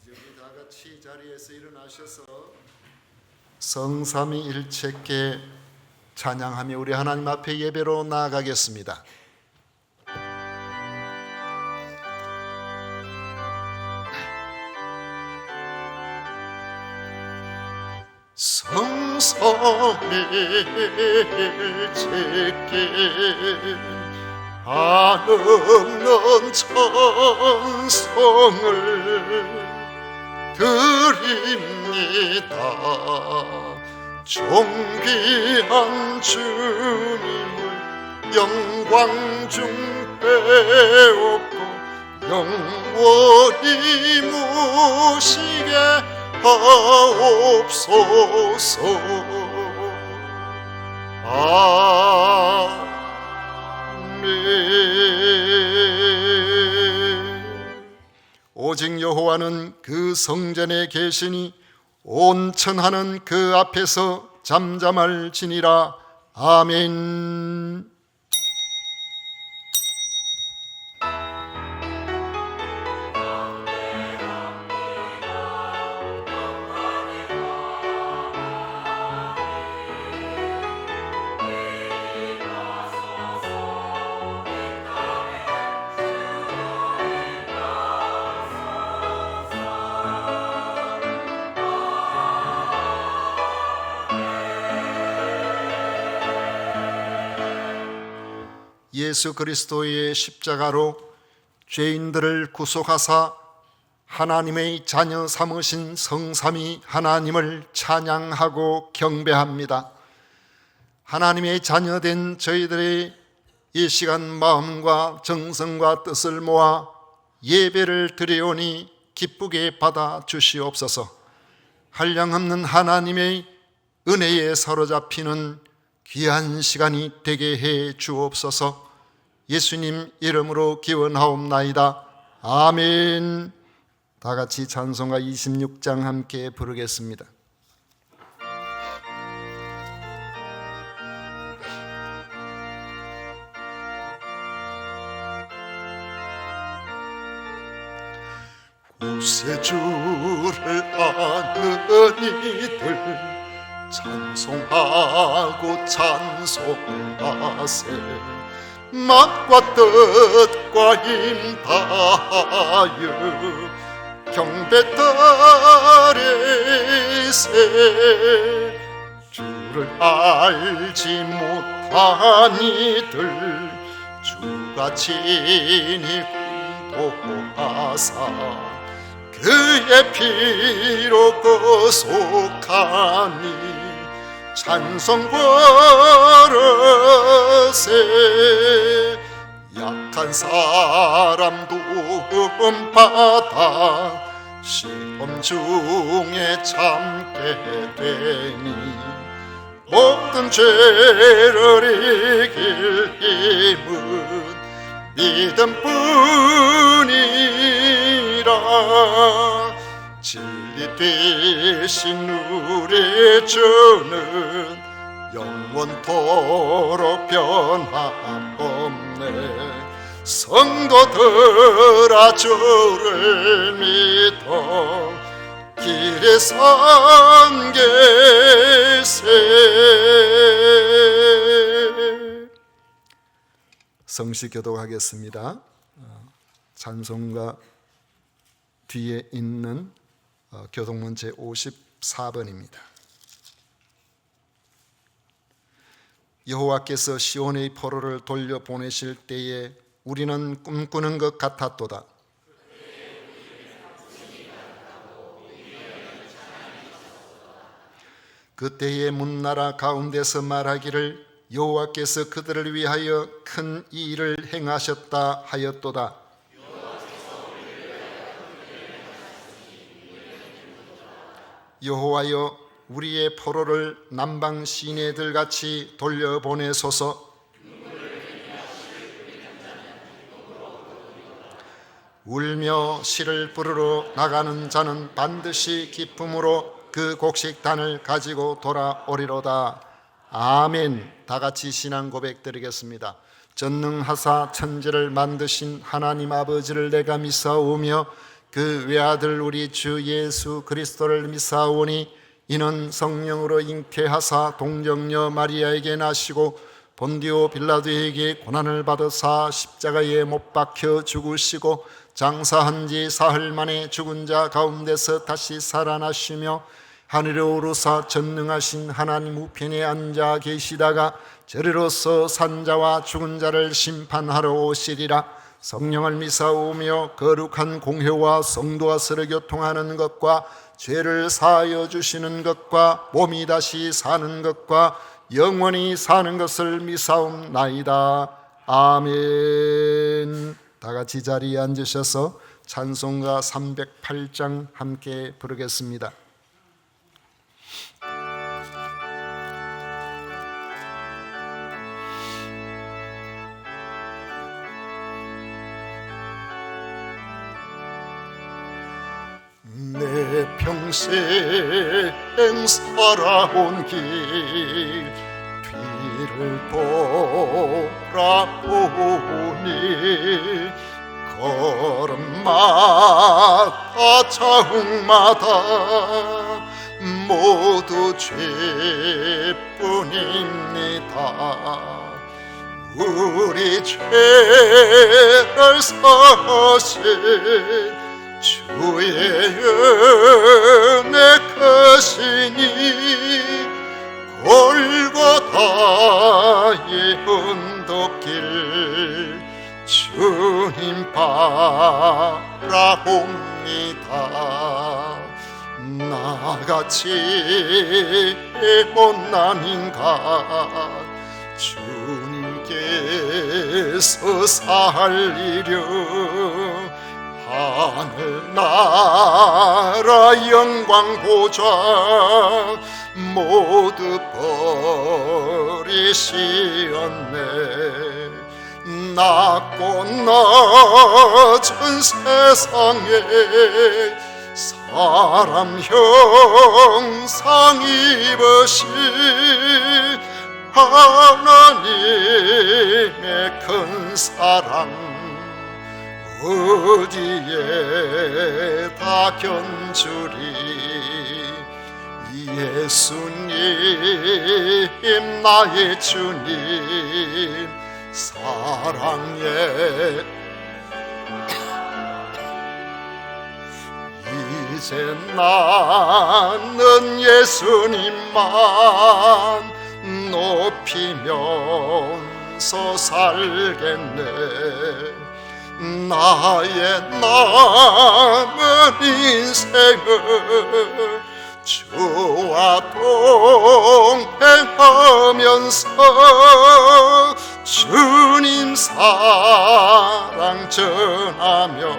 여기 다 같이 자리에서 일어나셔서 성삼위일체께 찬양하며 우리 하나님 앞에 예배로 나아가겠습니다. 성삼위일체께 한없는 찬송을 드립니다. 존귀한 주님을 영광 중 빼앗고 영원히 모시게 하옵소서. 오직 여호와는 그 성전에 계시니 온 천하는 그 앞에서 잠잠할지니라. 아멘. 예수 그리스도의 십자가로 죄인들을 구속하사 하나님의 자녀 삼으신 성삼위 하나님을 찬양하고 경배합니다. 하나님의 자녀된 저희들의 이 시간 마음과 정성과 뜻을 모아 예배를 드리오니 기쁘게 받아 주시옵소서. 한량없는 하나님의 은혜에 사로잡히는 귀한 시간이 되게 해 주옵소서. 예수님 이름으로 기원하옵나이다. 아멘. 다 같이 찬송가 26장 함께 부르겠습니다. 구세주를 아는 이들 찬송하고 찬송하세. 맛과 뜻과 힘 다하여 경배 드리세. 주를 알지 못한 이들 주가 친히 구속하사 그의 피로 구속하니 찬송 버릇에 약한 사람 도움 받아 시험 중에 참게 되니 모든 죄를 이길 힘은 믿음뿐이라. 진리 대신 우리 주는 영원토록 변함없네. 성도들아 주를 믿어 길에 선 계세. 성시 교독하겠습니다. 찬송가 뒤에 있는 교독문 제54번입니다. 여호와께서 시온의 포로를 돌려보내실 때에 우리는 꿈꾸는 것 같았도다. 그때의 문나라 가운데서 말하기를 여호와께서 그들을 위하여 큰 일을 행하셨다 하였도다. 여호와여 우리의 포로를 남방 시내들 같이 돌려보내소서. 울며 시를 부르러 나가는 자는 반드시 기쁨으로 그 곡식단을 가지고 돌아오리로다. 아멘. 다 같이 신앙 고백 드리겠습니다. 전능하사 천지를 만드신 하나님 아버지를 내가 믿사오며 그 외아들 우리 주 예수 그리스도를 믿사오니 이는 성령으로 잉태하사 동정녀 마리아에게 나시고 본디오 빌라도에게 고난을 받으사 십자가에 못 박혀 죽으시고 장사한 지 사흘 만에 죽은 자 가운데서 다시 살아나시며 하늘에 오르사 전능하신 하나님 우편에 앉아 계시다가 저리로서 산자와 죽은 자를 심판하러 오시리라. 성령을 믿사오며 거룩한 공회와 성도와 서로 교통하는 것과 죄를 사하여 주시는 것과 몸이 다시 사는 것과 영원히 사는 것을 믿사옵나이다. 아멘. 다 같이 자리에 앉으셔서 찬송가 308장 함께 부르겠습니다. 내 평생 살아온 길 뒤를 돌아보니 걸음마다 자국마다 모두 죄뿐입니다. 우리 죄를 사신 주의 은혜 크시니 골고다의 언덕길 주님 바라봅니다. 나같이 못난 인간 주님께서 살리려 하늘나라 영광 보좌 모두 버리시었네. 낮고 낮은 세상에 사람 형상 입으신 하나님의 큰 사랑 어디에 다 견주리. 예수님 나의 주님 사랑해. 이제 나는 예수님만 높이면서 살겠네. 나의 남은 인생을 주와 동행하면서 주님 사랑 전하며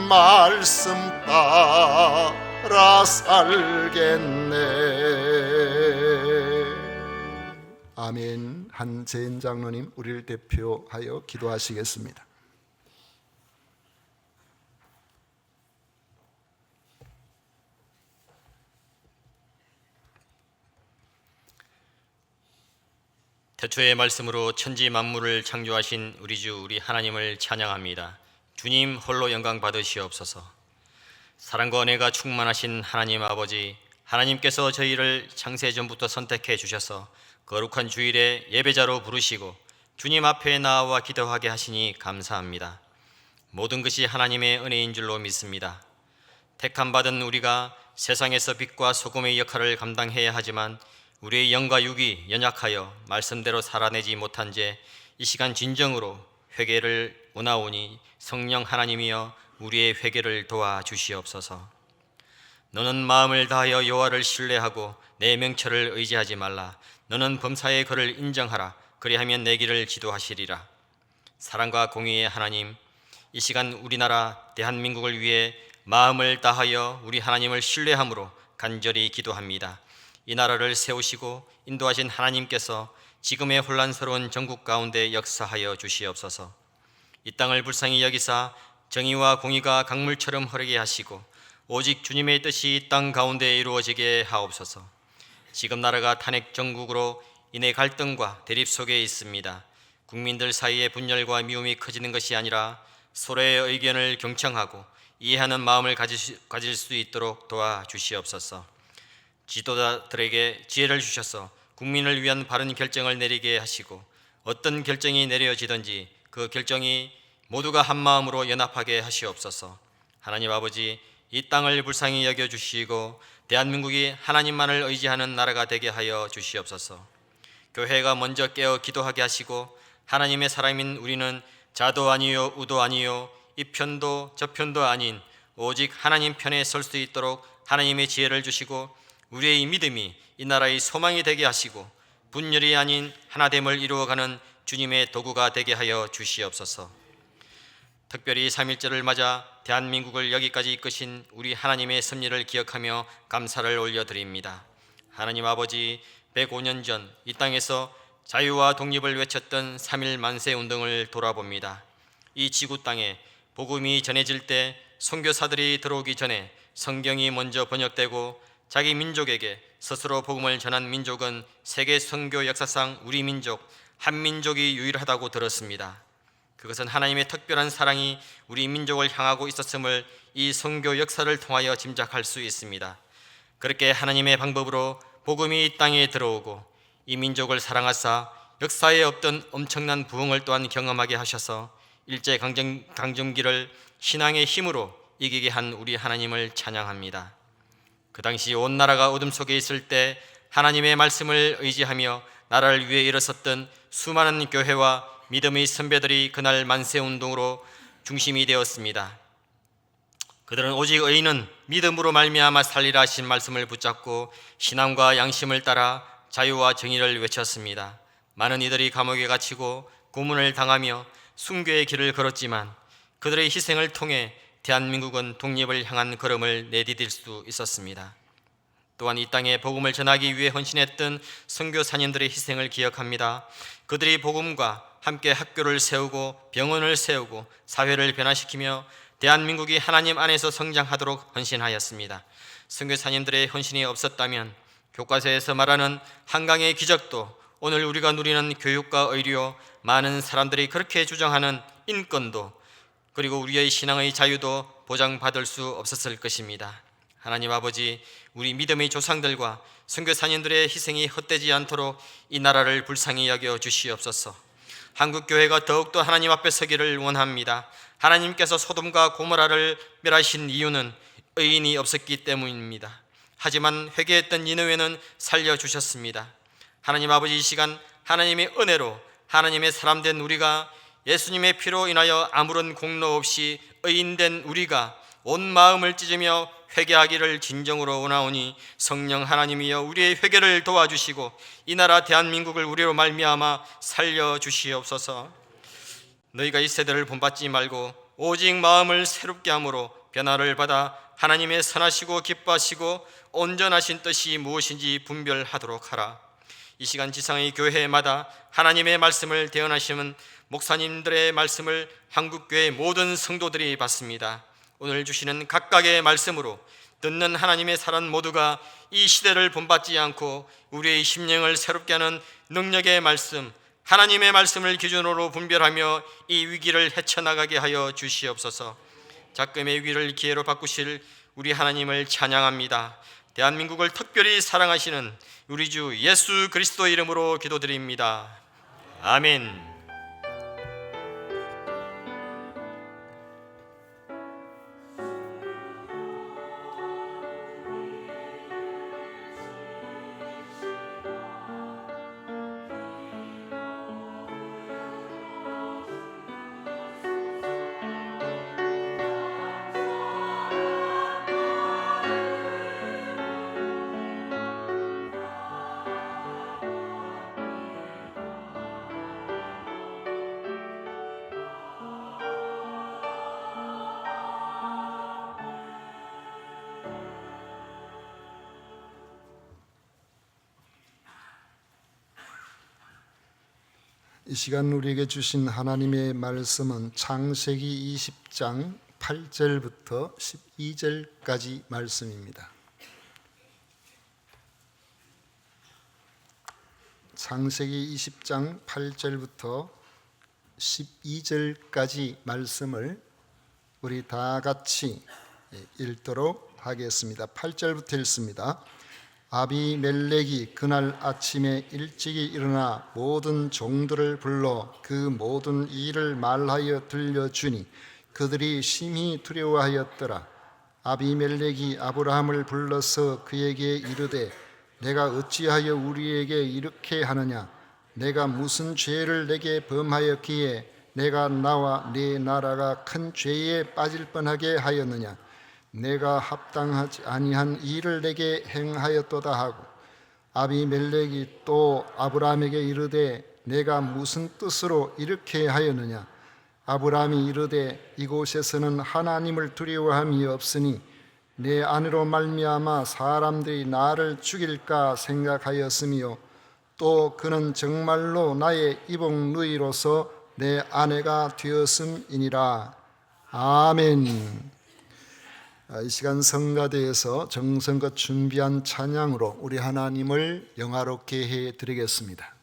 말씀 따라 살겠네. 아멘. 한재인 장로님 우리를 대표하여 기도하시겠습니다. 태초의 말씀으로 천지 만물을 창조하신 우리 주 우리 하나님을 찬양합니다. 주님 홀로 영광 받으시옵소서. 사랑과 은혜가 충만하신 하나님 아버지, 하나님께서 저희를 창세전부터 선택해 주셔서 거룩한 주일에 예배자로 부르시고 주님 앞에 나와 기도하게 하시니 감사합니다. 모든 것이 하나님의 은혜인 줄로 믿습니다. 택함 받은 우리가 세상에서 빛과 소금의 역할을 감당해야 하지만 우리의 영과 육이 연약하여 말씀대로 살아내지 못한 죄, 이 시간 진정으로 회개를 원하오니 성령 하나님이여 우리의 회개를 도와주시옵소서. 너는 마음을 다하여 여호와를 신뢰하고 내 명철을 의지하지 말라. 너는 범사의 그를 인정하라. 그리하면 내 길을 지도하시리라. 사랑과 공의의 하나님, 이 시간 우리나라 대한민국을 위해 마음을 다하여 우리 하나님을 신뢰함으로 간절히 기도합니다. 이 나라를 세우시고 인도하신 하나님께서 지금의 혼란스러운 전국 가운데 역사하여 주시옵소서. 이 땅을 불쌍히 여기사 정의와 공의가 강물처럼 흐르게 하시고 오직 주님의 뜻이 이 땅 가운데 이루어지게 하옵소서. 지금 나라가 탄핵 정국으로 인해 갈등과 대립 속에 있습니다. 국민들 사이의 분열과 미움이 커지는 것이 아니라 서로의 의견을 경청하고 이해하는 마음을 가질 수 있도록 도와주시옵소서. 지도자들에게 지혜를 주셔서 국민을 위한 바른 결정을 내리게 하시고 어떤 결정이 내려지든지 그 결정이 모두가 한 마음으로 연합하게 하시옵소서. 하나님 아버지, 이 땅을 불쌍히 여겨주시고 대한민국이 하나님만을 의지하는 나라가 되게 하여 주시옵소서. 교회가 먼저 깨어 기도하게 하시고 하나님의 사람인 우리는 자도 아니요 우도 아니요 이 편도 저 편도 아닌 오직 하나님 편에 설 수 있도록 하나님의 지혜를 주시고 우리의 믿음이 이 나라의 소망이 되게 하시고 분열이 아닌 하나됨을 이루어가는 주님의 도구가 되게 하여 주시옵소서. 특별히 3.1절을 맞아 대한민국을 여기까지 이끄신 우리 하나님의 섭리를 기억하며 감사를 올려드립니다. 하나님 아버지, 105년 전 이 땅에서 자유와 독립을 외쳤던 3.1 만세운동을 돌아봅니다. 이 지구 땅에 복음이 전해질 때 선교사들이 들어오기 전에 성경이 먼저 번역되고 자기 민족에게 스스로 복음을 전한 민족은 세계 선교 역사상 우리 민족, 한민족이 유일하다고 들었습니다. 그것은 하나님의 특별한 사랑이 우리 민족을 향하고 있었음을 이 선교 역사를 통하여 짐작할 수 있습니다. 그렇게 하나님의 방법으로 복음이 이 땅에 들어오고 이 민족을 사랑하사 역사에 없던 엄청난 부흥을 또한 경험하게 하셔서 일제강점기를 신앙의 힘으로 이기게 한 우리 하나님을 찬양합니다. 그 당시 온 나라가 어둠 속에 있을 때 하나님의 말씀을 의지하며 나라를 위해 일어섰던 수많은 교회와 믿음의 선배들이 그날 만세운동으로 중심이 되었습니다. 그들은 오직 의인은 믿음으로 말미암아 살리라 하신 말씀을 붙잡고 신앙과 양심을 따라 자유와 정의를 외쳤습니다. 많은 이들이 감옥에 갇히고 고문을 당하며 순교의 길을 걸었지만 그들의 희생을 통해 대한민국은 독립을 향한 걸음을 내디딜 수 있었습니다. 또한 이 땅에 복음을 전하기 위해 헌신했던 선교사님들의 희생을 기억합니다. 그들이 복음과 함께 학교를 세우고 병원을 세우고 사회를 변화시키며 대한민국이 하나님 안에서 성장하도록 헌신하였습니다. 선교사님들의 헌신이 없었다면 교과서에서 말하는 한강의 기적도 오늘 우리가 누리는 교육과 의료, 많은 사람들이 그렇게 주장하는 인권도 그리고 우리의 신앙의 자유도 보장받을 수 없었을 것입니다. 하나님 아버지, 우리 믿음의 조상들과 선교사님들의 희생이 헛되지 않도록 이 나라를 불쌍히 여겨 주시옵소서. 한국교회가 더욱더 하나님 앞에 서기를 원합니다. 하나님께서 소돔과 고모라를 멸하신 이유는 의인이 없었기 때문입니다. 하지만 회개했던 니느웨는 살려주셨습니다. 하나님 아버지, 이 시간 하나님의 은혜로 하나님의 사람된 우리가 예수님의 피로 인하여 아무런 공로 없이 의인된 우리가 온 마음을 찢으며 회개하기를 진정으로 원하오니 성령 하나님이여 우리의 회개를 도와주시고 이 나라 대한민국을 우리로 말미암아 살려주시옵소서. 너희가 이 세대를 본받지 말고 오직 마음을 새롭게 함으로 변화를 받아 하나님의 선하시고 기뻐하시고 온전하신 뜻이 무엇인지 분별하도록 하라. 이 시간 지상의 교회마다 하나님의 말씀을 대언하시는 목사님들의 말씀을 한국교회 모든 성도들이 받습니다. 오늘 주시는 각각의 말씀으로 듣는 하나님의 사람 모두가 이 시대를 본받지 않고 우리의 심령을 새롭게 하는 능력의 말씀, 하나님의 말씀을 기준으로 분별하며 이 위기를 헤쳐나가게 하여 주시옵소서. 작금의 위기를 기회로 바꾸실 우리 하나님을 찬양합니다. 대한민국을 특별히 사랑하시는 우리 주 예수 그리스도 이름으로 기도드립니다. 아멘. 이 시간 우리에게 주신 하나님의 말씀은 창세기 20장 8절부터 12절까지 말씀입니다. 창세기 20장 8절부터 12절까지 말씀을 우리 다 같이 읽도록 하겠습니다. 8절부터 읽습니다. 아비멜렉이 그날 아침에 일찍이 일어나 모든 종들을 불러 그 모든 일을 말하여 들려주니 그들이 심히 두려워하였더라. 아비멜렉이 아브라함을 불러서 그에게 이르되 내가 어찌하여 우리에게 이렇게 하느냐? 내가 무슨 죄를 내게 범하였기에 내가 나와 네 나라가 큰 죄에 빠질 뻔하게 하였느냐? 내가 합당하지 아니한 일을 내게 행하였도다 하고 아비멜렉이 또 아브라함에게 이르되 내가 무슨 뜻으로 이렇게 하였느냐? 아브라함이 이르되 이곳에서는 하나님을 두려워함이 없으니 내 아내로 말미암아 사람들이 나를 죽일까 생각하였으며 또 그는 정말로 나의 이복 누이로서 내 아내가 되었음이니라. 아멘. 이 시간 성가대에서 정성껏 준비한 찬양으로 우리 하나님을 영화롭게 해드리겠습니다.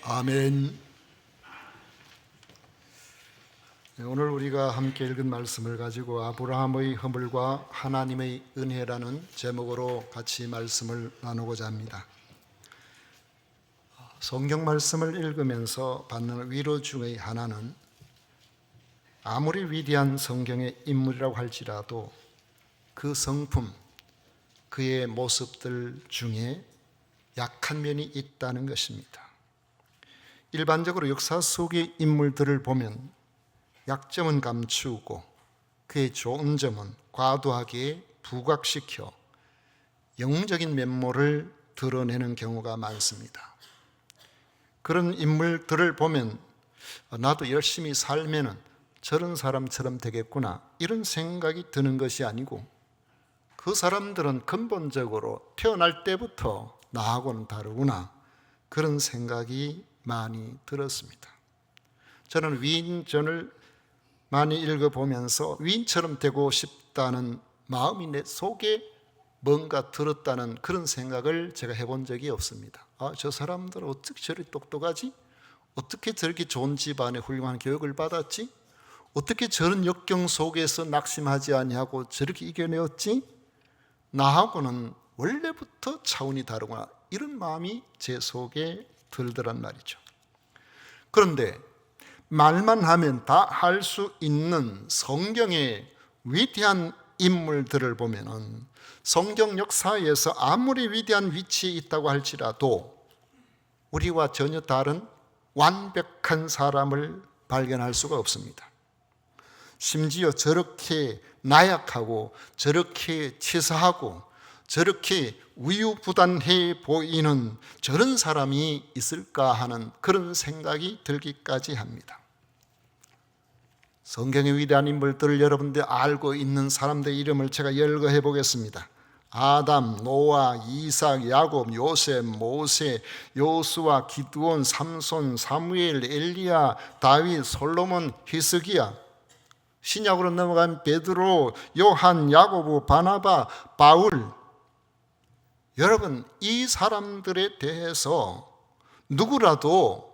아멘. 오늘 우리가 함께 읽은 말씀을 가지고 아브라함의 허물과 하나님의 은혜라는 제목으로 같이 말씀을 나누고자 합니다. 성경 말씀을 읽으면서 받는 위로 중의 하나는 아무리 위대한 성경의 인물이라고 할지라도 그 성품, 그의 모습들 중에 약한 면이 있다는 것입니다. 일반적으로 역사 속의 인물들을 보면 약점은 감추고 그의 좋은 점은 과도하게 부각시켜 영웅적인 면모를 드러내는 경우가 많습니다. 그런 인물들을 보면 나도 열심히 살면은 저런 사람처럼 되겠구나 이런 생각이 드는 것이 아니고 그 사람들은 근본적으로 태어날 때부터 나하고는 다르구나 그런 생각이 많이 들었습니다. 저는 위인전을 많이 읽어보면서 위인처럼 되고 싶다는 마음이 내 속에 뭔가 들었다는 그런 생각을 제가 해본 적이 없습니다. 저 사람들은 어떻게 저렇게 똑똑하지? 어떻게 저렇게 좋은 집안에 훌륭한 교육을 받았지? 어떻게 저런 역경 속에서 낙심하지 아니하고 저렇게 이겨내었지? 나하고는 원래부터 차원이 다르구나 이런 마음이 제 속에 들더란 말이죠. 그런데 말만 하면 다 할 수 있는 성경의 위대한 인물들을 보면은 성경 역사에서 아무리 위대한 위치에 있다고 할지라도 우리와 전혀 다른 완벽한 사람을 발견할 수가 없습니다. 심지어 저렇게 나약하고 저렇게 치사하고 저렇게 우유부단해 보이는 저런 사람이 있을까 하는 그런 생각이 들기까지 합니다. 성경의 위대한 인물들을 여러분들 알고 있는 사람들의 이름을 제가 열거해 보겠습니다. 아담, 노아, 이삭, 야곱, 요셉, 모세, 요수아, 기드온, 삼손, 사무엘, 엘리야, 다윗, 솔로몬, 히스기야. 신약으로 넘어간 베드로, 요한, 야고보, 바나바, 바울. 여러분, 이 사람들에 대해서 누구라도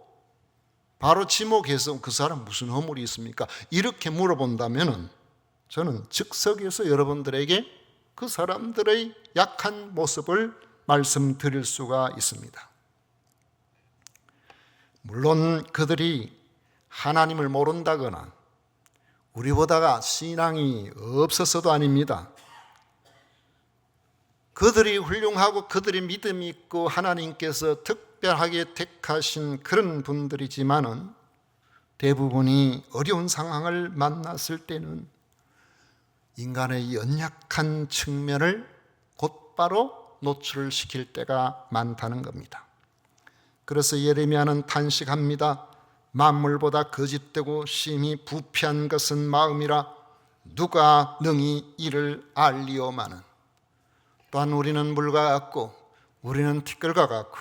바로 지목해서 그 사람 무슨 허물이 있습니까? 이렇게 물어본다면 저는 즉석에서 여러분들에게 그 사람들의 약한 모습을 말씀드릴 수가 있습니다. 물론 그들이 하나님을 모른다거나 우리보다가 신앙이 없어서도 아닙니다. 그들이 훌륭하고 그들이 믿음이 있고 하나님께서 특별하게 택하신 그런 분들이지만은 대부분이 어려운 상황을 만났을 때는 인간의 연약한 측면을 곧바로 노출시킬 때가 많다는 겁니다. 그래서 예레미야는 탄식합니다. 만물보다 거짓되고 심히 부패한 것은 마음이라 누가 능히 이를 알리오마는. 또한 우리는 물과 같고 우리는 티끌과 같고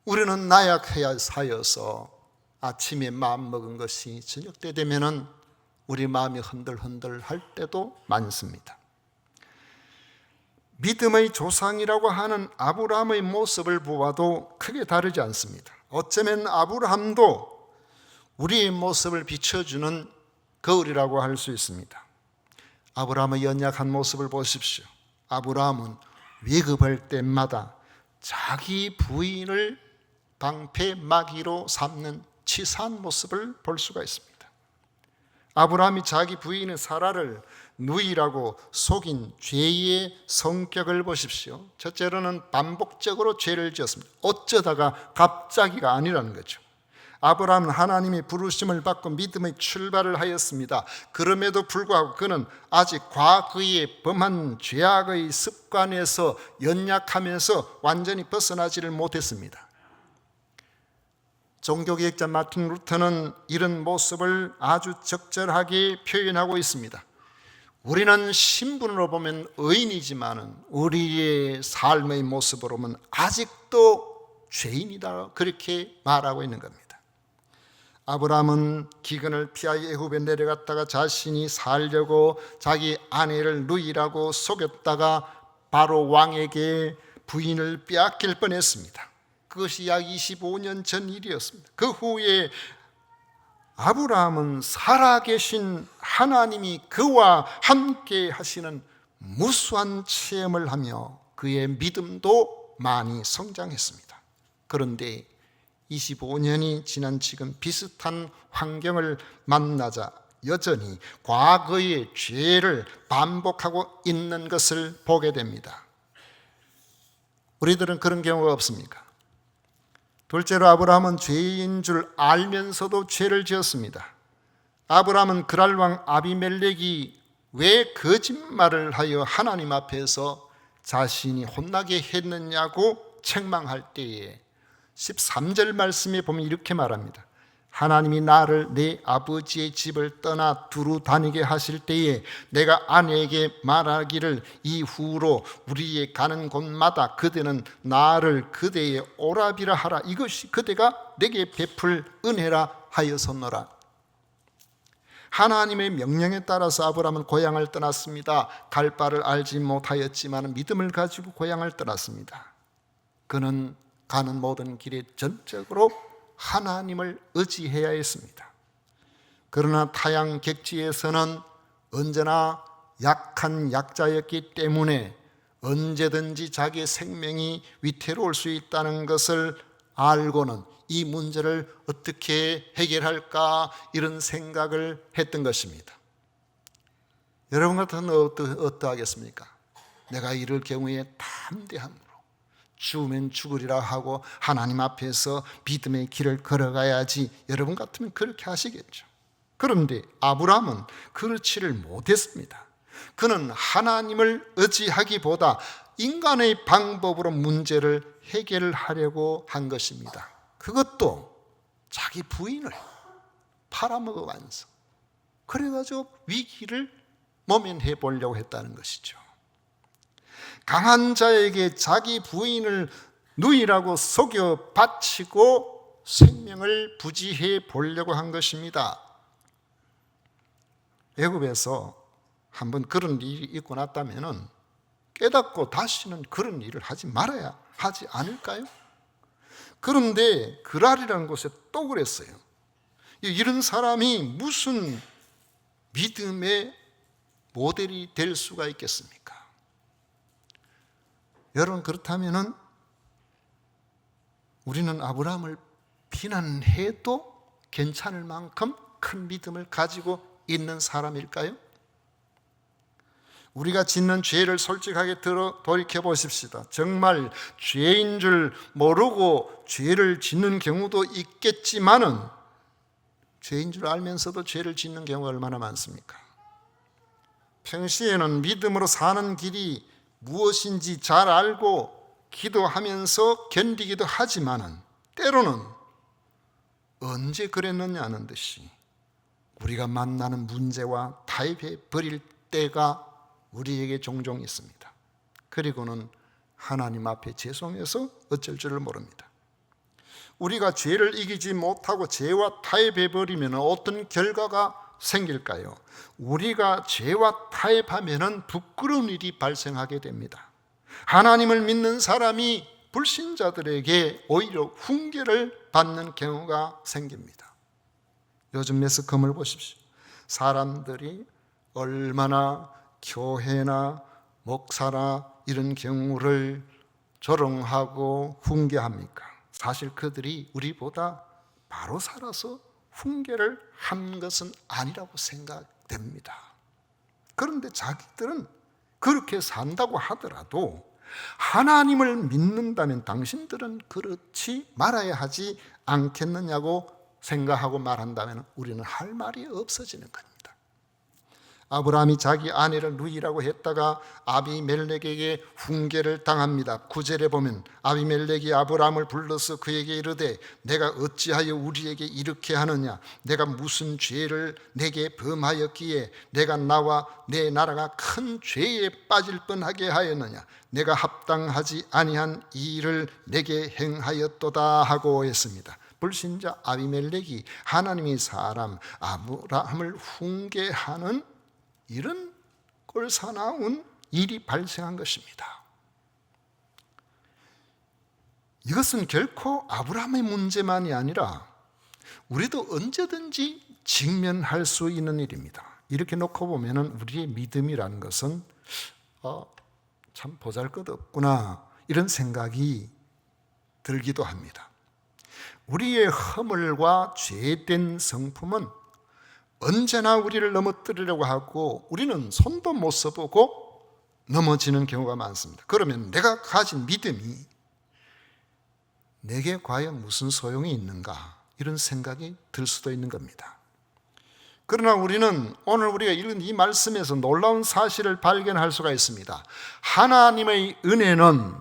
우리는 나약해야 사여서 아침에 마음 먹은 것이 저녁 때 되면은 우리 마음이 흔들흔들 할 때도 많습니다. 믿음의 조상이라고 하는 아브라함의 모습을 보아도 크게 다르지 않습니다. 어쩌면 아브라함도 우리의 모습을 비춰주는 거울이라고 할 수 있습니다. 아브라함의 연약한 모습을 보십시오. 아브라함은 위급할 때마다 자기 부인을 방패 마귀로 삼는 치사한 모습을 볼 수가 있습니다. 아브라함이 자기 부인 사라를 누이라고 속인 죄의 성격을 보십시오. 첫째로는 반복적으로 죄를 지었습니다. 어쩌다가 갑자기가 아니라는 거죠. 아브라함은 하나님의 부르심을 받고 믿음의 출발을 하였습니다. 그럼에도 불구하고 그는 아직 과거의 범한 죄악의 습관에서 연약하면서 완전히 벗어나지를 못했습니다. 종교개혁자 마틴 루터는 이런 모습을 아주 적절하게 표현하고 있습니다. 우리는 신분으로 보면 의인이지만 우리의 삶의 모습으로 보면 아직도 죄인이다, 그렇게 말하고 있는 겁니다. 아브라함은 기근을 피하여 애굽에 내려갔다가 자신이 살려고 자기 아내를 누이라고 속였다가 바로 왕에게 부인을 빼앗길 뻔했습니다. 그것이 약 25년 전 일이었습니다. 그 후에 아브라함은 살아계신 하나님이 그와 함께 하시는 무수한 체험을 하며 그의 믿음도 많이 성장했습니다. 그런데 25년이 지난 지금 비슷한 환경을 만나자 여전히 과거의 죄를 반복하고 있는 것을 보게 됩니다. 우리들은 그런 경우가 없습니까? 둘째로 아브라함은 죄인 줄 알면서도 죄를 지었습니다. 아브라함은 그랄 왕 아비멜렉이 왜 거짓말을 하여 하나님 앞에서 자신이 혼나게 했느냐고 책망할 때에 13절 말씀에 보면 이렇게 말합니다. 하나님이 나를 내 아버지의 집을 떠나 두루 다니게 하실 때에 내가 아내에게 말하기를 이후로 우리의 가는 곳마다 그대는 나를 그대의 오라비라 하라. 이것이 그대가 내게 베풀 은혜라 하였었노라. 하나님의 명령에 따라서 아브라함은 고향을 떠났습니다. 갈 바를 알지 못하였지만 믿음을 가지고 고향을 떠났습니다. 그는 가는 모든 길에 전적으로 하나님을 의지해야 했습니다. 그러나 타양 객지에서는 언제나 약한 약자였기 때문에 언제든지 자기의 생명이 위태로울 수 있다는 것을 알고는 이 문제를 어떻게 해결할까 이런 생각을 했던 것입니다. 여러분 같은 어떠하겠습니까? 내가 이럴 경우에 담대함으로 죽으면 죽으리라 하고 하나님 앞에서 믿음의 길을 걸어가야지. 여러분 같으면 그렇게 하시겠죠. 그런데 아브라함은 그렇지를 못했습니다. 그는 하나님을 의지하기보다 인간의 방법으로 문제를 해결하려고 한 것입니다. 그것도 자기 부인을 팔아먹어가면서 그래가지고 위기를 모면해 보려고 했다는 것이죠. 강한 자에게 자기 부인을 누이라고 속여 바치고 생명을 부지해 보려고 한 것입니다. 애굽에서 한번 그런 일이 있고 났다면 깨닫고 다시는 그런 일을 하지 말아야 하지 않을까요? 그런데 그랄이라는 곳에 또 그랬어요. 이런 사람이 무슨 믿음의 모델이 될 수가 있겠습니까? 여러분, 그렇다면 우리는 아브라함을 비난해도 괜찮을 만큼 큰 믿음을 가지고 있는 사람일까요? 우리가 짓는 죄를 솔직하게 돌이켜 보십시다. 정말 죄인 줄 모르고 죄를 짓는 경우도 있겠지만은 죄인 줄 알면서도 죄를 짓는 경우가 얼마나 많습니까? 평시에는 믿음으로 사는 길이 무엇인지 잘 알고 기도하면서 견디기도 하지만은 때로는 언제 그랬느냐는 듯이 우리가 만나는 문제와 타협해 버릴 때가 우리에게 종종 있습니다. 그리고는 하나님 앞에 죄송해서 어쩔 줄을 모릅니다. 우리가 죄를 이기지 못하고 죄와 타협해 버리면 어떤 결과가 생길까요? 우리가 죄와 타협하면 부끄러운 일이 발생하게 됩니다. 하나님을 믿는 사람이 불신자들에게 오히려 훈계를 받는 경우가 생깁니다. 요즘 매스컴을 보십시오. 사람들이 얼마나 교회나 목사나 이런 경우를 조롱하고 훈계합니까? 사실 그들이 우리보다 바로 살아서 훈계를 한 것은 아니라고 생각됩니다. 그런데 자기들은 그렇게 산다고 하더라도 하나님을 믿는다면 당신들은 그렇지 말아야 하지 않겠느냐고 생각하고 말한다면 우리는 할 말이 없어지는 겁니다. 아브라함이 자기 아내를 누이라고 했다가 아비멜렉에게 훈계를 당합니다. 9절에 보면 아비멜렉이 아브라함을 불러서 그에게 이르되 내가 어찌하여 우리에게 이렇게 하느냐? 내가 무슨 죄를 내게 범하였기에 내가 나와 내 나라가 큰 죄에 빠질 뻔하게 하였느냐? 내가 합당하지 아니한 이 일을 내게 행하였도다 하고 했습니다. 불신자 아비멜렉이 하나님의 사람 아브라함을 훈계하는 이런 꼴사나운 일이 발생한 것입니다. 이것은 결코 아브라함의 문제만이 아니라 우리도 언제든지 직면할 수 있는 일입니다. 이렇게 놓고 보면 우리의 믿음이라는 것은 참 보잘것없구나 이런 생각이 들기도 합니다. 우리의 허물과 죄된 성품은 언제나 우리를 넘어뜨리려고 하고 우리는 손도 못 써보고 넘어지는 경우가 많습니다. 그러면 내가 가진 믿음이 내게 과연 무슨 소용이 있는가, 이런 생각이 들 수도 있는 겁니다. 그러나 우리는 오늘 우리가 읽은 이 말씀에서 놀라운 사실을 발견할 수가 있습니다. 하나님의 은혜는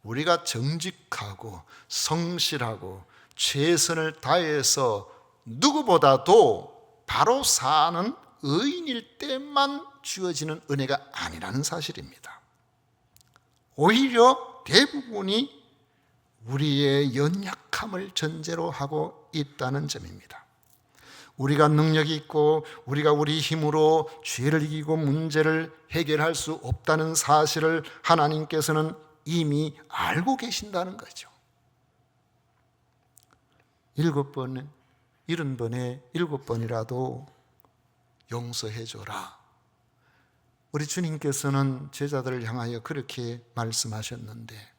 우리가 정직하고 성실하고 최선을 다해서 누구보다도 바로 사는 의인일 때만 주어지는 은혜가 아니라는 사실입니다. 오히려 대부분이 우리의 연약함을 전제로 하고 있다는 점입니다. 우리가 능력이 있고 우리가 우리 힘으로 죄를 이기고 문제를 해결할 수 없다는 사실을 하나님께서는 이미 알고 계신다는 거죠. 7번에 70번에 7번이라도 용서해줘라. 우리 주님께서는 제자들을 향하여 그렇게 말씀하셨는데,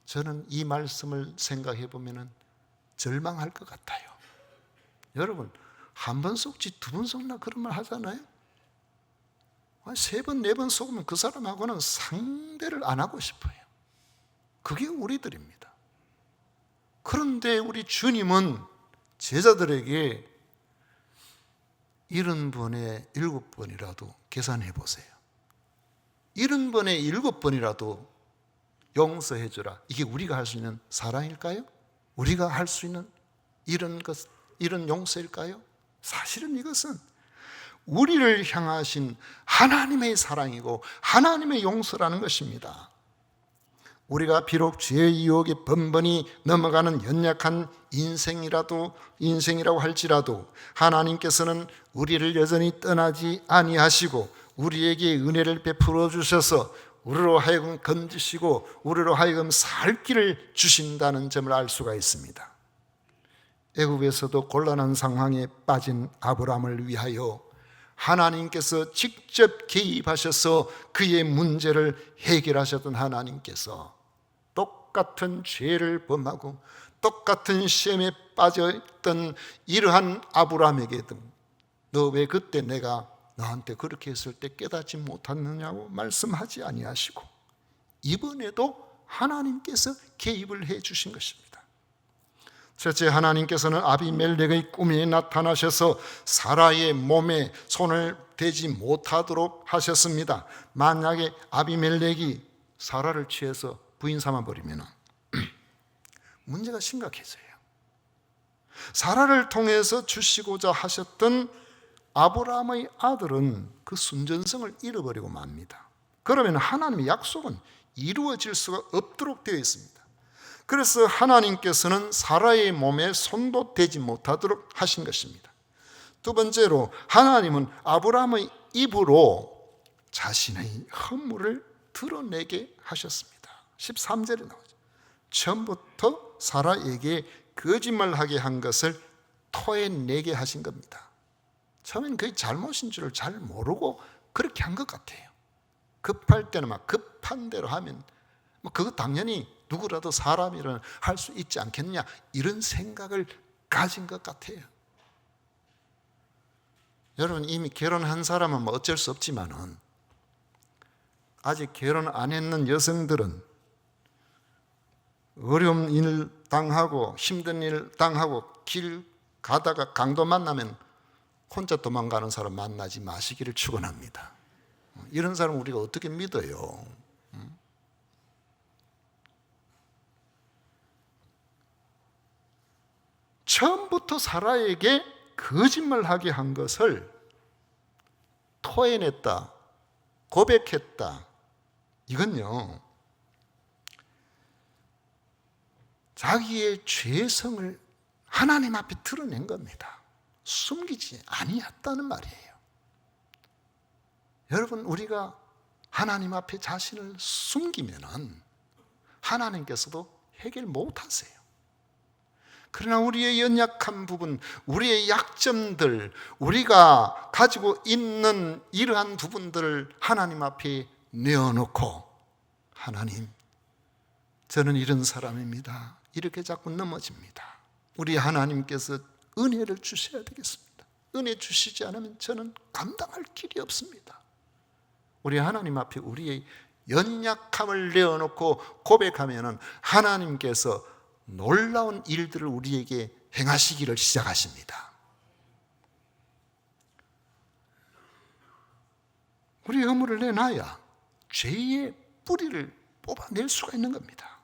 저는 이 말씀을 생각해 보면 절망할 것 같아요. 여러분, 한 번 속지 두 번 속나 그런 말 하잖아요. 3번, 4번 속으면 그 사람하고는 상대를 안 하고 싶어요. 그게 우리들입니다. 그런데 우리 주님은 제자들에게 70번에 7번이라도 계산해 보세요. 70번에 7번이라도 용서해 주라. 이게 우리가 할 수 있는 사랑일까요? 우리가 할 수 있는 이런 용서일까요? 사실은 이것은 우리를 향하신 하나님의 사랑이고 하나님의 용서라는 것입니다. 우리가 비록 죄의 유혹에 번번이 넘어가는 연약한 인생이라고 할지라도 하나님께서는 우리를 여전히 떠나지 아니하시고 우리에게 은혜를 베풀어 주셔서 우리로 하여금 건지시고 우리로 하여금 살 길을 주신다는 점을 알 수가 있습니다. 애국에서도 곤란한 상황에 빠진 아브라함을 위하여 하나님께서 직접 개입하셔서 그의 문제를 해결하셨던 하나님께서 똑같은 죄를 범하고 똑같은 시험에 빠져있던 이러한 아브라함에게도 너 왜 그때 내가 너한테 그렇게 했을 때 깨닫지 못했느냐고 말씀하지 아니하시고 이번에도 하나님께서 개입을 해 주신 것입니다. 첫째, 하나님께서는 아비멜렉의 꿈에 나타나셔서 사라의 몸에 손을 대지 못하도록 하셨습니다. 만약에 아비멜렉이 사라를 취해서 부인 삼아버리면 문제가 심각해져요. 사라를 통해서 주시고자 하셨던 아브라함의 아들은 그 순전성을 잃어버리고 맙니다. 그러면 하나님의 약속은 이루어질 수가 없도록 되어 있습니다. 그래서 하나님께서는 사라의 몸에 손도 대지 못하도록 하신 것입니다. 두 번째로, 하나님은 아브라함의 입으로 자신의 허물을 드러내게 하셨습니다. 13절에 나오죠. 처음부터 사라에게 거짓말하게 한 것을 토해내게 하신 겁니다. 처음엔 그게 잘못인 줄을 잘 모르고 그렇게 한 것 같아요. 급할 때는 막 급한 대로 하면 그거 당연히 누구라도 사람이라면 할 수 있지 않겠냐, 이런 생각을 가진 것 같아요. 여러분, 이미 결혼한 사람은 어쩔 수 없지만은 아직 결혼 안 했는 여성들은 어려운 일 당하고 힘든 일 당하고 길 가다가 강도 만나면 혼자 도망가는 사람 만나지 마시기를 축원합니다. 이런 사람 우리가 어떻게 믿어요? 처음부터 사라에게 거짓말하게 한 것을 토해냈다, 고백했다. 이건요, 자기의 죄성을 하나님 앞에 드러낸 겁니다. 숨기지 아니했다는 말이에요. 여러분, 우리가 하나님 앞에 자신을 숨기면은 하나님께서도 해결 못 하세요. 그러나 우리의 연약한 부분, 우리의 약점들, 우리가 가지고 있는 이러한 부분들을 하나님 앞에 내어놓고, 하나님, 저는 이런 사람입니다, 이렇게 자꾸 넘어집니다. 우리 하나님께서 은혜를 주셔야 되겠습니다. 은혜 주시지 않으면 저는 감당할 길이 없습니다. 우리 하나님 앞에 우리의 연약함을 내어놓고 고백하면은 하나님께서 놀라운 일들을 우리에게 행하시기를 시작하십니다. 우리의 허물을 내놔야 죄의 뿌리를 뽑아낼 수가 있는 겁니다.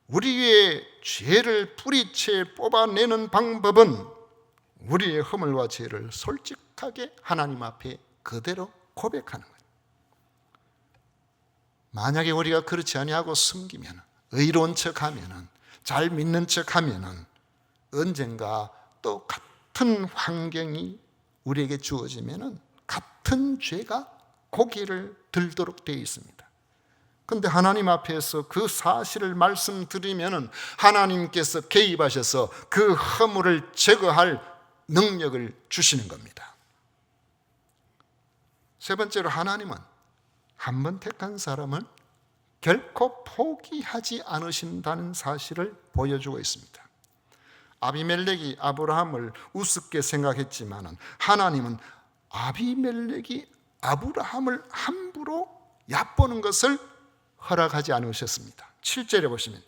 우리의 죄를 뿌리채 뽑아내는 방법은 우리의 허물과 죄를 솔직하게 하나님 앞에 그대로 고백하는 거예요. 만약에 우리가 그렇지 아니하고 숨기면, 의로운 척하면, 잘 믿는 척하면 언젠가 또 같은 환경이 우리에게 주어지면 같은 죄가 고개를 들도록 되어 있습니다. 그런데 하나님 앞에서 그 사실을 말씀드리면 하나님께서 개입하셔서 그 허물을 제거할 능력을 주시는 겁니다. 세 번째로, 하나님은 한 번 택한 사람을 결코 포기하지 않으신다는 사실을 보여주고 있습니다. 아비멜렉이 아브라함을 우습게 생각했지만 하나님은 아비멜렉이 아브라함을 함부로 얕보는 것을 허락하지 않으셨습니다. 7절에 보시면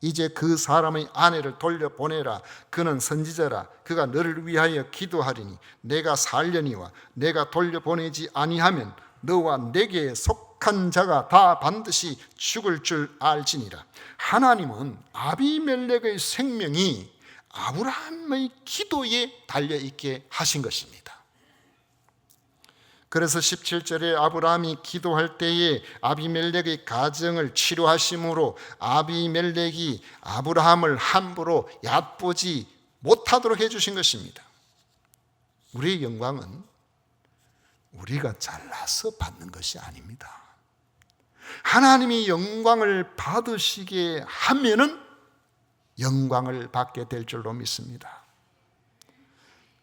이제 그 사람의 아내를 돌려보내라. 그는 선지자라. 그가 너를 위하여 기도하리니 내가 살려니와 내가 돌려보내지 아니하면 너와 내게 속한 자가 다 반드시 죽을 줄 알지니라. 하나님은 아비멜렉의 생명이 아브라함의 기도에 달려있게 하신 것입니다. 그래서 17절에 아브라함이 기도할 때에 아비멜렉의 가정을 치료하심으로 아비멜렉이 아브라함을 함부로 얕보지 못하도록 해주신 것입니다. 우리의 영광은 우리가 잘나서 받는 것이 아닙니다. 하나님이 영광을 받으시게 하면은 영광을 받게 될 줄로 믿습니다.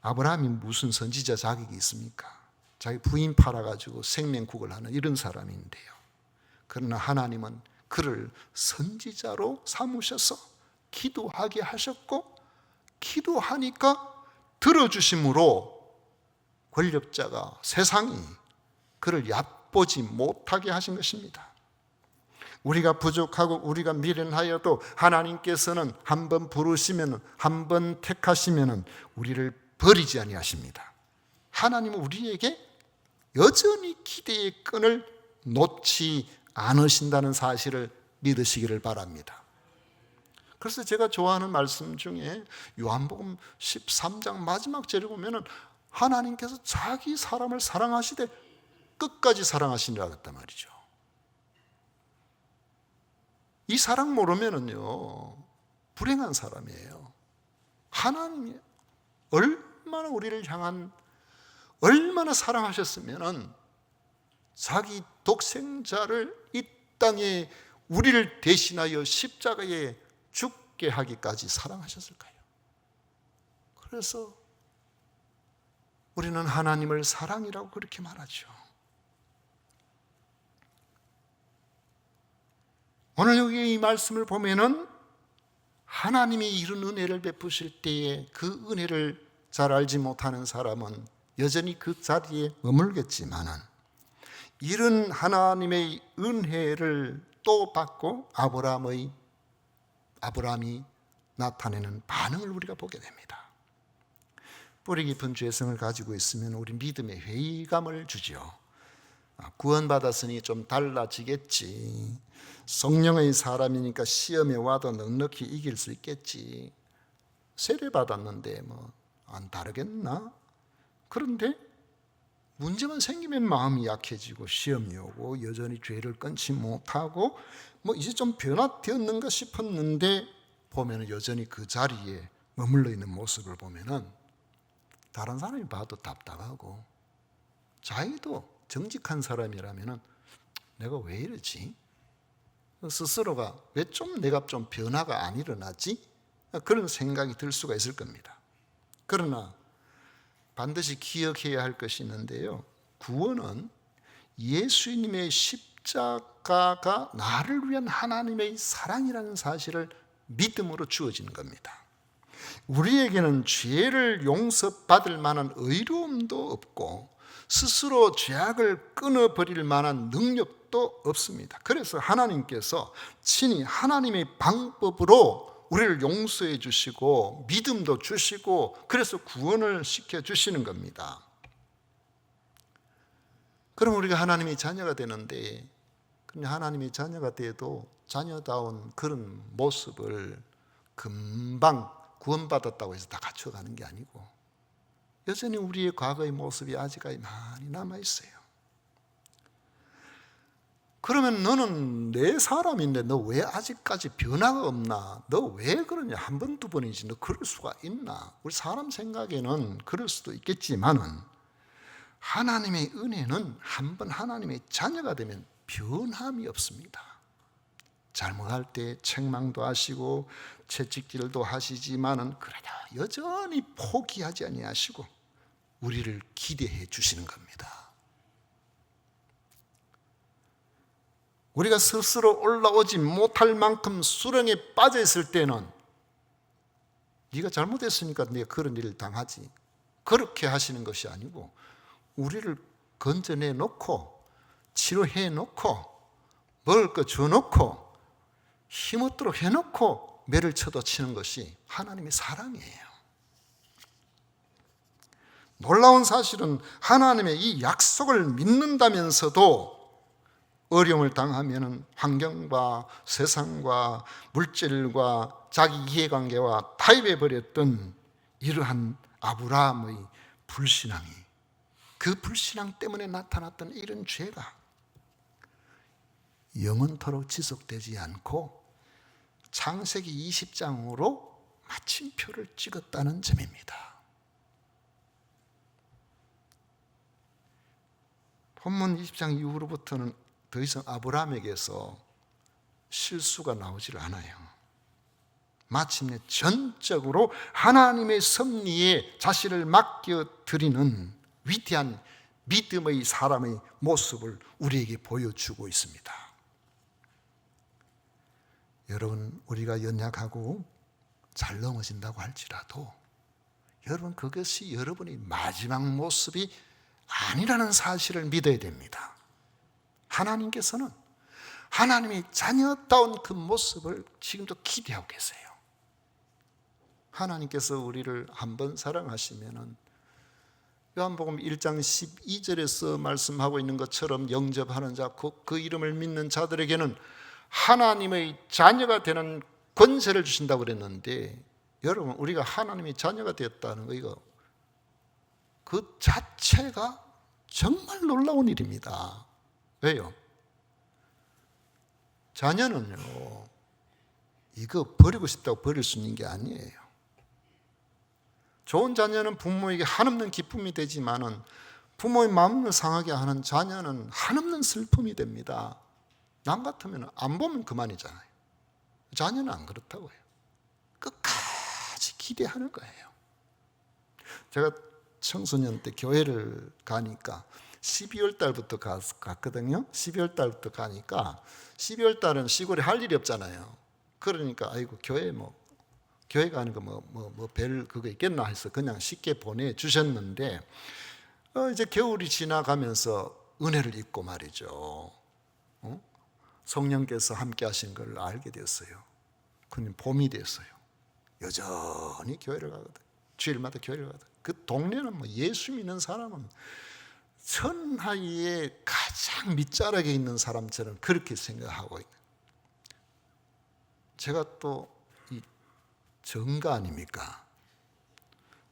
아브라함이 무슨 선지자 자격이 있습니까? 자기 부인 팔아가지고 생명국을 하는 이런 사람인데요. 그러나 하나님은 그를 선지자로 삼으셔서 기도하게 하셨고, 기도하니까 들어주심으로 권력자가, 세상이 그를 얕보지 못하게 하신 것입니다. 우리가 부족하고 우리가 미련하여도 하나님께서는 한번 부르시면, 한번 택하시면 우리를 버리지 아니하십니다. 하나님은 우리에게 여전히 기대의 끈을 놓지 않으신다는 사실을 믿으시기를 바랍니다. 그래서 제가 좋아하는 말씀 중에 요한복음 13장 마지막 절에 보면 하나님께서 자기 사람을 사랑하시되 끝까지 사랑하시니라 했단 말이죠. 이 사랑 모르면은요 불행한 사람이에요. 하나님이 얼마나 우리를 향한, 얼마나 사랑하셨으면 자기 독생자를 이 땅에 우리를 대신하여 십자가에 죽게 하기까지 사랑하셨을까요? 그래서 우리는 하나님을 사랑이라고 그렇게 말하죠. 오늘 여기 이 말씀을 보면은 하나님이 이런 은혜를 베푸실 때에 그 은혜를 잘 알지 못하는 사람은 여전히 그 자리에 머물겠지만은, 이런 하나님의 은혜를 또 받고 아브라함이 나타내는 반응을 우리가 보게 됩니다. 뿌리 깊은 죄성을 가지고 있으면 우리 믿음의 회의감을 주죠. 구원받았으니 좀 달라지겠지. 성령의 사람이니까 시험에 와도 넉넉히 이길 수 있겠지. 세례받았는데 뭐 안 다르겠나? 그런데 문제만 생기면 마음이 약해지고 시험이 오고 여전히 죄를 끊지 못하고 뭐 이제 좀 변화되었는가 싶었는데 보면 여전히 그 자리에 머물러 있는 모습을 보면은 다른 사람이 봐도 답답하고, 자기도 정직한 사람이라면은 내가 왜 이러지? 스스로가 왜 내가 좀 변화가 안 일어나지? 그런 생각이 들 수가 있을 겁니다. 그러나 반드시 기억해야 할 것이 있는데요. 구원은 예수님의 십자가가 나를 위한 하나님의 사랑이라는 사실을 믿음으로 주어지는 겁니다. 우리에게는 죄를 용서받을 만한 의로움도 없고 스스로 죄악을 끊어버릴 만한 능력도 없습니다. 그래서 하나님께서 친히 하나님의 방법으로 우리를 용서해 주시고 믿음도 주시고 그래서 구원을 시켜주시는 겁니다. 그럼 우리가 하나님의 자녀가 되는데, 하나님의 자녀가 돼도 자녀다운 그런 모습을 금방 구원받았다고 해서 다 갖춰가는 게 아니고 여전히 우리의 과거의 모습이 아직까지 많이 남아있어요. 그러면 너는 내 사람인데 너 왜 아직까지 변화가 없나? 너 왜 그러냐? 한 번, 두 번이지 너 그럴 수가 있나? 우리 사람 생각에는 그럴 수도 있겠지만은 하나님의 은혜는 한 번 하나님의 자녀가 되면 변함이 없습니다. 잘못할 때 책망도 하시고 채찍질도 하시지만은 그래도 여전히 포기하지 아니하시고 우리를 기대해 주시는 겁니다. 우리가 스스로 올라오지 못할 만큼 수렁에 빠져 있을 때는 네가 잘못했으니까 네가 그런 일을 당하지, 그렇게 하시는 것이 아니고 우리를 건져내 놓고 치료해 놓고 먹을 거 줘 놓고 힘없도록 해놓고 매를 쳐도 치는 것이 하나님의 사랑이에요. 놀라운 사실은 하나님의 이 약속을 믿는다면서도 어려움을 당하면 환경과 세상과 물질과 자기 이해관계와 타협해버렸던 이러한 아브라함의 불신앙이, 그 불신앙 때문에 나타났던 이런 죄가 영원토록 지속되지 않고 창세기 20장으로 마침표를 찍었다는 점입니다. 본문 20장 이후로부터는 더 이상 아브라함에게서 실수가 나오질 않아요. 마침내 전적으로 하나님의 섭리에 자신을 맡겨드리는 위대한 믿음의 사람의 모습을 우리에게 보여주고 있습니다. 여러분, 우리가 연약하고 잘 넘어진다고 할지라도 여러분, 그것이 여러분의 마지막 모습이 아니라는 사실을 믿어야 됩니다. 하나님께서는 하나님의 자녀다운 그 모습을 지금도 기대하고 계세요. 하나님께서 우리를 한번 사랑하시면은 요한복음 1장 12절에서 말씀하고 있는 것처럼 영접하는 자, 그 이름을 믿는 자들에게는 하나님의 자녀가 되는 권세를 주신다고 그랬는데, 여러분, 우리가 하나님의 자녀가 되었다는 거, 이거 그 자체가 정말 놀라운 일입니다. 왜요? 자녀는요, 이거 버리고 싶다고 버릴 수 있는 게 아니에요. 좋은 자녀는 부모에게 한없는 기쁨이 되지만은 부모의 마음을 상하게 하는 자녀는 한없는 슬픔이 됩니다. 남 같으면 안 보면 그만이잖아요. 자녀는 안 그렇다고요. 끝까지 기대하는 거예요. 제가 청소년 때 교회를 가니까 12월 달부터 갔거든요. 12월 달부터 가니까 12월 달은 시골에 할 일이 없잖아요. 그러니까 아이고 교회 가는 거 별 그거 있겠나 해서 그냥 쉽게 보내주셨는데 이제 겨울이 지나가면서 은혜를 잊고 말이죠. 성령께서 함께 하신 걸 알게 되었어요. 근데 봄이 됐어요. 여전히 교회를 가거든. 주일마다 교회를 가거든. 그 동네는 예수 믿는 사람은 천하에 가장 밑자락에 있는 사람처럼 그렇게 생각하고 있는. 제가 또 이 정가 아닙니까?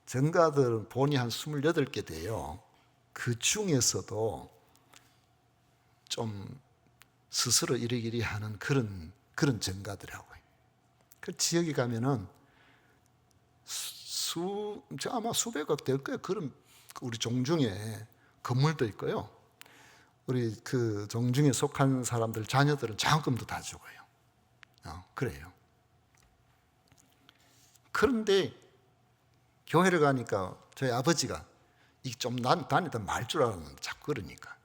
정가들은 본이 한 28개 돼요. 그 중에서도 좀 스스로 이리기리 하는 그런 정가들하고요. 그 지역에 가면은 아마 수백억 될 거예요. 그런 우리 종중에 건물도 있고요. 우리 그 종중에 속한 사람들 자녀들은 장학금도 다 주고요. 그래요. 그런데 교회를 가니까 저희 아버지가 좀 다니다 말 줄 알았는데 자꾸 그러니까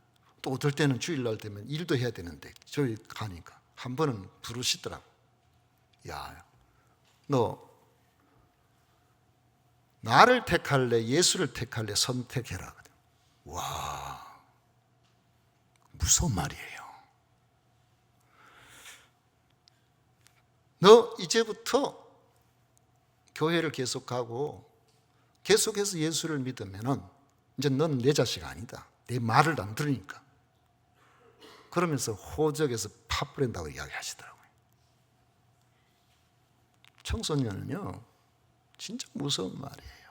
또 어떨 때는 주일날 되면 일도 해야 되는데 저희 가니까 한 번은 부르시더라고. 야, 너 나를 택할래 예수를 택할래 선택해라. 와, 무서운 말이에요. 너 이제부터 교회를 계속하고 계속해서 예수를 믿으면은 이제 넌 내 자식 아니다. 내 말을 안 들으니까. 그러면서 호적에서 파 뿌린다고 이야기하시더라고요. 청소년은요, 진짜 무서운 말이에요.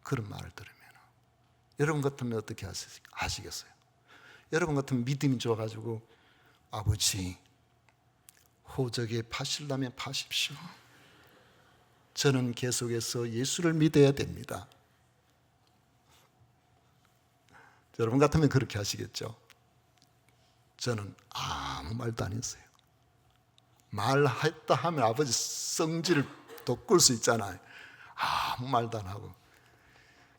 그런 말을 들으면. 여러분 같으면 어떻게 하시겠어요? 여러분 같으면 믿음이 좋아가지고 아버지, 호적에 파시려면 파십시오. 저는 계속해서 예수를 믿어야 됩니다. 여러분 같으면 그렇게 하시겠죠? 저는 아무 말도 안 했어요. 말했다 하면 아버지 성질을 돋굴 수 있잖아요. 아무 말도 안 하고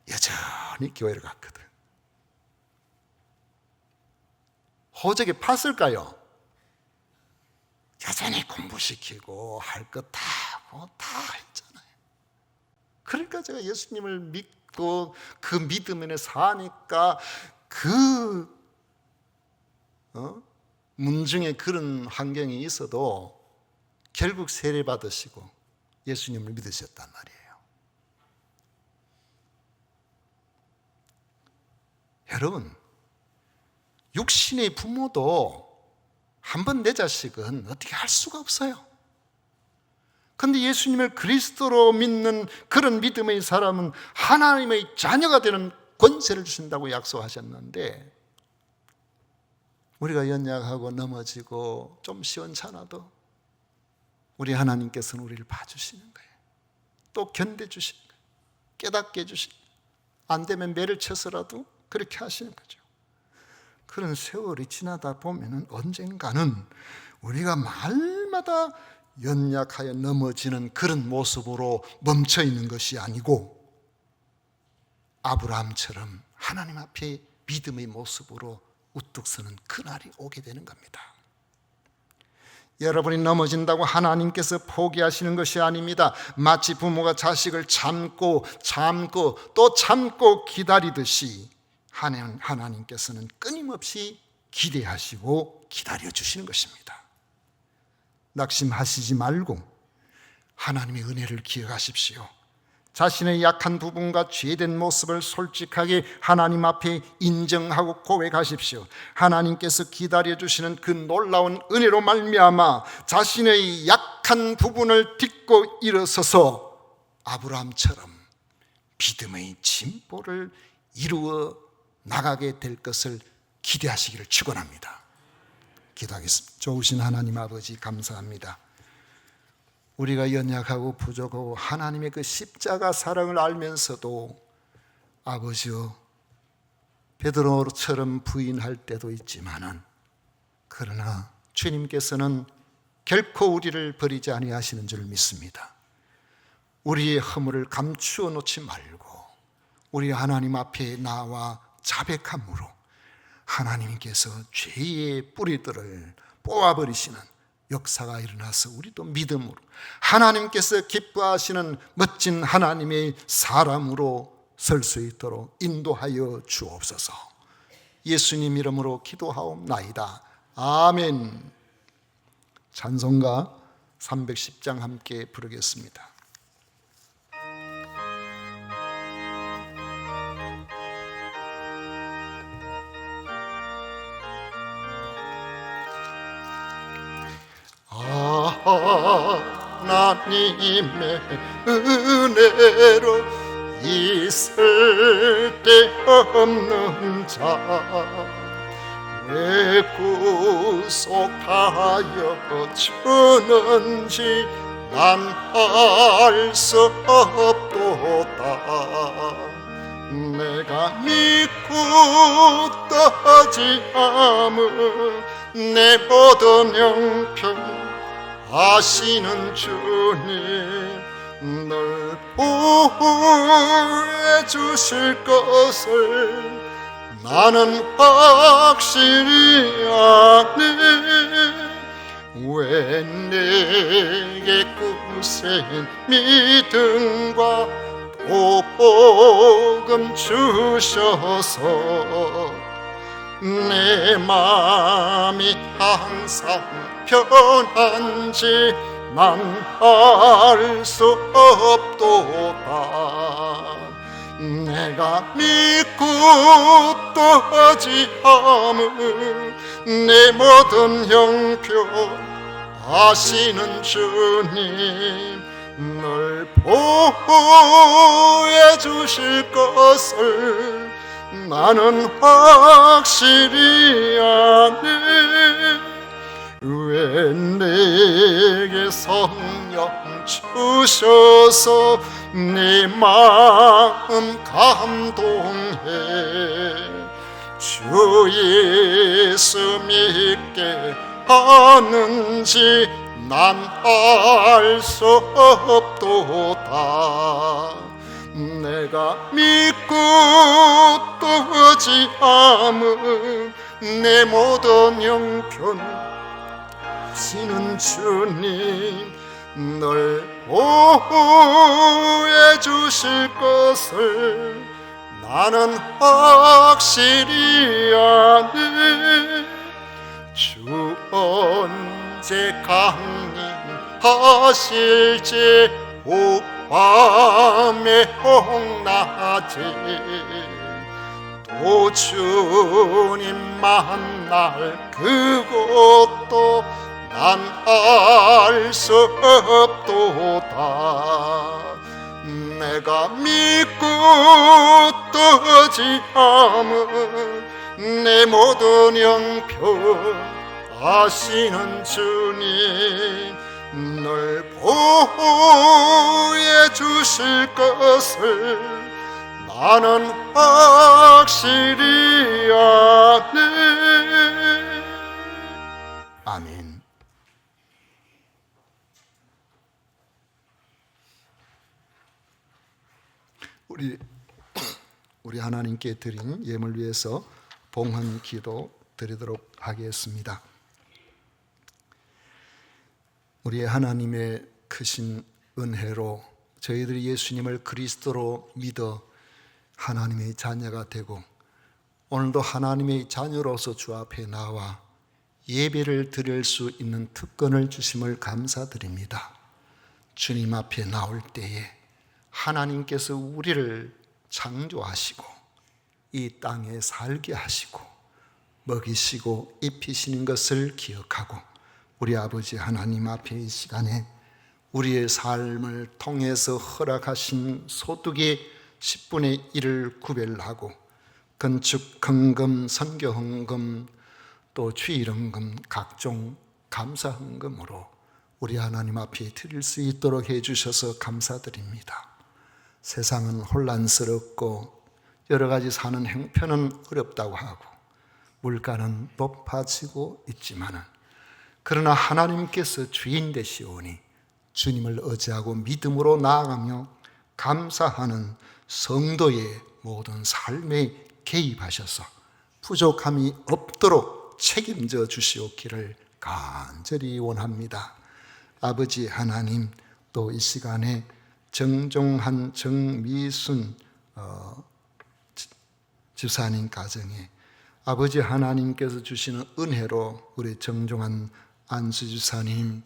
여전히 교회를 갔거든. 호적에 팠을까요? 여전히 공부시키고 할 것 다 하고 다 했잖아요. 그러니까 제가 예수님을 믿고 그 믿음 안에 사니까 그 문중에 그런 환경이 있어도 결국 세례 받으시고 예수님을 믿으셨단 말이에요. 여러분, 육신의 부모도 한 번 내 자식은 어떻게 할 수가 없어요. 그런데 예수님을 그리스도로 믿는 그런 믿음의 사람은 하나님의 자녀가 되는 권세를 주신다고 약속하셨는데, 우리가 연약하고 넘어지고 좀 시원찮아도 우리 하나님께서는 우리를 봐주시는 거예요. 또 견뎌주시는 거예요. 깨닫게 해주시는 거예요. 안 되면 매를 쳐서라도 그렇게 하시는 거죠. 그런 세월이 지나다 보면 언젠가는 우리가 말마다 연약하여 넘어지는 그런 모습으로 멈춰 있는 것이 아니고 아브라함처럼 하나님 앞에 믿음의 모습으로 우뚝 서는 그날이 오게 되는 겁니다. 여러분이 넘어진다고 하나님께서 포기하시는 것이 아닙니다. 마치 부모가 자식을 참고 또 참고 기다리듯이 하나님께서는 끊임없이 기대하시고 기다려주시는 것입니다. 낙심하시지 말고 하나님의 은혜를 기억하십시오. 자신의 약한 부분과 죄된 모습을 솔직하게 하나님 앞에 인정하고 고백하십시오. 하나님께서 기다려주시는 그 놀라운 은혜로 말미암아 자신의 약한 부분을 딛고 일어서서 아브라함처럼 믿음의 진보를 이루어 나가게 될 것을 기대하시기를 축원합니다. 기도하겠습니다. 좋으신 하나님 아버지, 감사합니다. 우리가 연약하고 부족하고 하나님의 그 십자가 사랑을 알면서도 아버지여, 베드로처럼 부인할 때도 있지만은, 그러나 주님께서는 결코 우리를 버리지 아니하시는 줄 믿습니다. 우리의 허물을 감추어 놓지 말고 우리 하나님 앞에 나와 자백함으로 하나님께서 죄의 뿌리들을 뽑아버리시는 역사가 일어나서 우리도 믿음으로 하나님께서 기뻐하시는 멋진 하나님의 사람으로 설 수 있도록 인도하여 주옵소서. 예수님 이름으로 기도하옵나이다. 아멘. 찬송가 310장 함께 부르겠습니다. 하나님의 은혜로 있을 데 없는 자 왜 구속하여 주는지 난 알 수 없도다. 내가 믿고 떠지 않은 내 모든 형편 아시는 주님, 널 보호해 주실 것을 나는 확실히 아네. 왜 내게 굳센 믿음과 복음 주셔서 내 마음이 항상 편한지 난 알 수 없도다. 내가 믿고 또 의지함을 내 모든 형편 아시는 주님 널 보호해 주실 것을 나는 확실히 아네. 왜 내게 성령 주셔서 내 마음 감동해. 주 예수 믿게 하는지 난 알 수 없도다. 내가 믿고 또 의지함은 내 모든 형편 아시는 주님 널 보호해 주실 것을 나는 확실히 아네. 주 언제 강림하실지 오밤에 홍낮에 또 주님 만날 그곳도 난 알 수 없도다. 내가 믿고 또 의지함은 내 모든 형편 아시는 주님 널 보호해 주실 것을 나는 확실히 아네. 아멘. 우리 하나님께 드린 예물 위해서 봉헌 기도 드리도록 하겠습니다. 우리 하나님의 크신 은혜로 저희들이 예수님을 그리스도로 믿어 하나님의 자녀가 되고 오늘도 하나님의 자녀로서 주 앞에 나와 예배를 드릴 수 있는 특권을 주심을 감사드립니다. 주님 앞에 나올 때에 하나님께서 우리를 창조하시고 이 땅에 살게 하시고 먹이시고 입히시는 것을 기억하고 우리 아버지 하나님 앞에 이 시간에 우리의 삶을 통해서 허락하신 소득의 10분의 1을 구별하고 건축 헌금, 선교 헌금, 또 주일 헌금, 각종 감사 헌금으로 우리 하나님 앞에 드릴 수 있도록 해주셔서 감사드립니다. 세상은 혼란스럽고 여러 가지 사는 형편은 어렵다고 하고 물가는 높아지고 있지만은 그러나 하나님께서 주인 되시오니 주님을 의지하고 믿음으로 나아가며 감사하는 성도의 모든 삶에 개입하셔서 부족함이 없도록 책임져 주시옵기를 간절히 원합니다. 아버지 하나님, 또 이 시간에 정종한 정미순 집사님 가정에 아버지 하나님께서 주시는 은혜로 우리 정종한 안수 집사님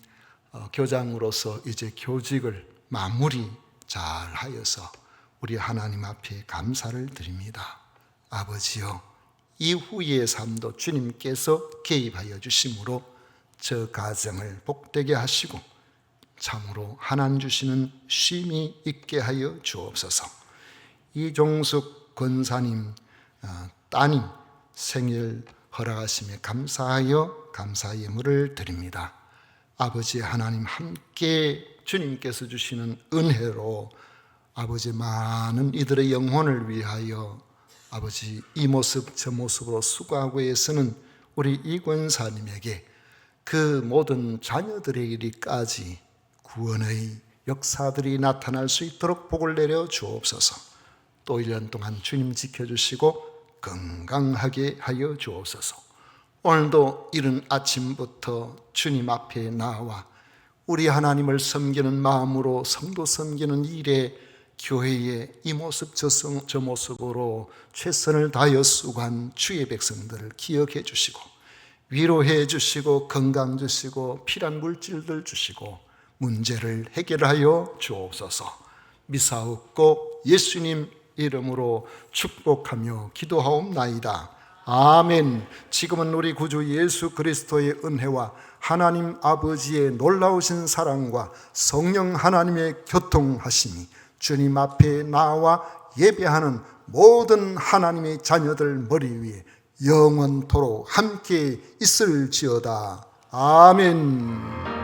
교장으로서 이제 교직을 마무리 잘 하여서 우리 하나님 앞에 감사를 드립니다. 아버지여, 이후의 삶도 주님께서 개입하여 주심으로 저 가정을 복되게 하시고 참으로 하나님 주시는 쉼이 있게 하여 주옵소서. 이종숙 권사님 따님 생일 허락하심에 감사하여 감사 예물을 드립니다. 아버지 하나님, 함께 주님께서 주시는 은혜로 아버지 많은 이들의 영혼을 위하여 아버지 이 모습 저 모습으로 수고하고 애쓰는 우리 이 권사님에게 그 모든 자녀들에게까지 구원의 역사들이 나타날 수 있도록 복을 내려 주옵소서. 또 1년 동안 주님 지켜주시고 건강하게 하여 주옵소서. 오늘도 이른 아침부터 주님 앞에 나와 우리 하나님을 섬기는 마음으로 성도 섬기는 일에 교회의 이 모습 저 모습으로 최선을 다하여 수고한 주의 백성들을 기억해 주시고 위로해 주시고 건강 주시고 필요한 물질들 주시고 문제를 해결하여 주옵소서. 미사옵고 예수님 이름으로 축복하며 기도하옵나이다. 아멘. 지금은 우리 구주 예수 그리스도의 은혜와 하나님 아버지의 놀라우신 사랑과 성령 하나님의 교통하심이 주님 앞에 나와 예배하는 모든 하나님의 자녀들 머리 위에 영원토록 함께 있을지어다. 아멘.